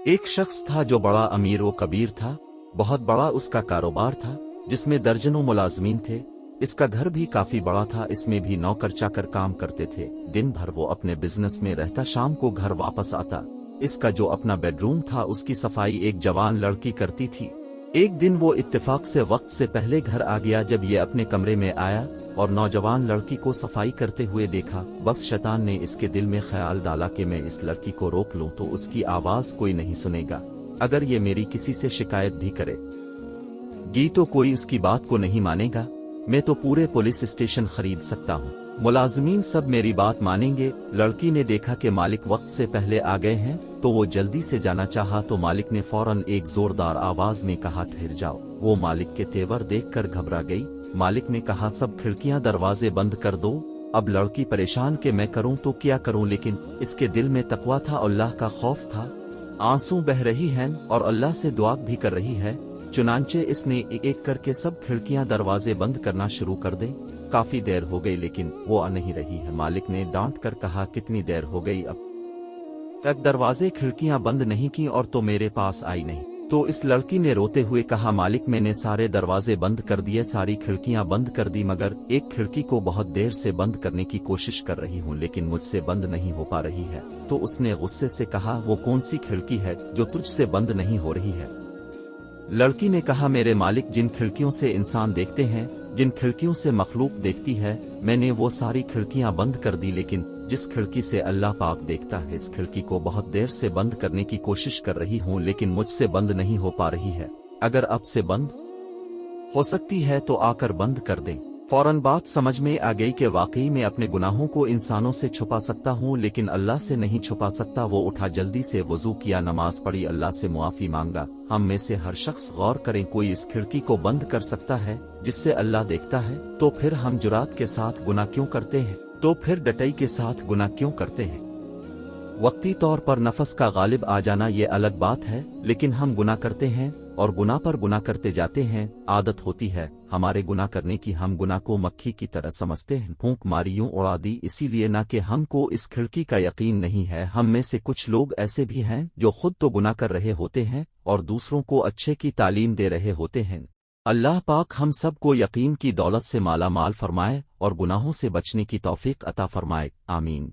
एक शख्स था जो बड़ा अमीर व कबीर था। बहुत बड़ा उसका कारोबार था, जिसमें दर्जनों मुलाजमीन थे। इसका घर भी काफी बड़ा था, इसमें भी नौकर चाकर काम करते थे। दिन भर वो अपने बिजनेस में रहता, शाम को घर वापस आता। इसका जो अपना बेडरूम था उसकी सफाई एक जवान लड़की करती थी। एक दिन वो इत्तेफाक से वक्त से पहले घर आ गया। जब ये अपने कमरे में आया और नौजवान लड़की को सफाई करते हुए देखा, बस शैतान ने इसके दिल में ख्याल डाला कि मैं इस लड़की को रोक लूं तो उसकी आवाज कोई नहीं सुनेगा। अगर ये मेरी किसी से शिकायत भी करेगी तो कोई उसकी बात को नहीं मानेगा। मैं तो पूरे पुलिस स्टेशन खरीद सकता हूँ, मुलाजमीन सब मेरी बात मानेंगे। लड़की ने देखा कि मालिक वक्त से पहले आ गए हैं तो वो जल्दी से जाना चाहा, तो मालिक ने फौरन एक जोरदार आवाज में कहा, ठहर जाओ। वो मालिक के तेवर देखकर घबरा गई। मालिक ने कहा, सब खिड़कियां दरवाजे बंद कर दो। अब लड़की परेशान कि मैं करूं तो क्या करूं, लेकिन इसके दिल में तकवा था, अल्लाह का खौफ था। आंसू बह रही हैं और अल्लाह से दुआ भी कर रही है। चुनांचे इसने एक एक करके सब खिड़कियां दरवाजे बंद करना शुरू कर दे। काफी देर हो गई लेकिन वो आ नहीं रही है। मालिक ने डांट कर कहा, कितनी देर हो गई, अब तक दरवाजे खिड़कियां बंद नहीं की और तो मेरे पास आई नहीं। तो इस लड़की ने रोते हुए कहा, मालिक मैंने सारे दरवाजे बंद कर दिए, सारी खिड़कियां बंद कर दी, मगर एक खिड़की को बहुत देर से बंद करने की कोशिश कर रही हूं लेकिन मुझसे बंद नहीं हो पा रही है। तो उसने गुस्से से कहा, वो कौन सी खिड़की है जो तुझसे बंद नहीं हो रही है? लड़की ने कहा, मेरे मालिक, जिन खिड़कियों से इंसान देखते हैं, जिन खिड़कियों से मखलूक देखती है, मैंने वो सारी खिड़कियां बंद कर दी, लेकिन जिस खिड़की से अल्लाह पाक देखता है, इस खिड़की को बहुत देर से बंद करने की कोशिश कर रही हूं लेकिन मुझसे बंद नहीं हो पा रही है। अगर अब से बंद हो सकती है तो आकर बंद कर दें। फौरन बात समझ में आ गई कि वाकई में अपने गुनाहों को इंसानों से छुपा सकता हूँ लेकिन अल्लाह से नहीं छुपा सकता। वो उठा, जल्दी से वजू किया, नमाज पढ़ी, अल्लाह से मुआफी मांगा। हम में से हर शख्स गौर करें, कोई इस खिड़की को बंद कर सकता है जिससे अल्लाह देखता है? तो फिर हम जुरात के साथ गुनाह क्यों करते हैं? तो फिर डटाई के साथ गुनाह क्यों करते हैं? वक्ती तौर पर नफस का गालिब आ जाना ये अलग बात है, लेकिन हम गुनाह करते हैं और गुनाह पर गुनाह करते जाते हैं। आदत होती है हमारे गुनाह करने की, हम गुनाह को मक्खी की तरह समझते हैं, फूंक मारी यूं उड़ा दी। इसीलिए ना कि हमको इस खिड़की का यकीन नहीं है। हम में से कुछ लोग ऐसे भी हैं जो खुद तो गुनाह कर रहे होते हैं और दूसरों को अच्छे की तालीम दे रहे होते हैं। अल्लाह पाक हम सब को यकीन की दौलत से माला माल फरमाए और गुनाहों से बचने की तौफीक अता फरमाए। आमीन।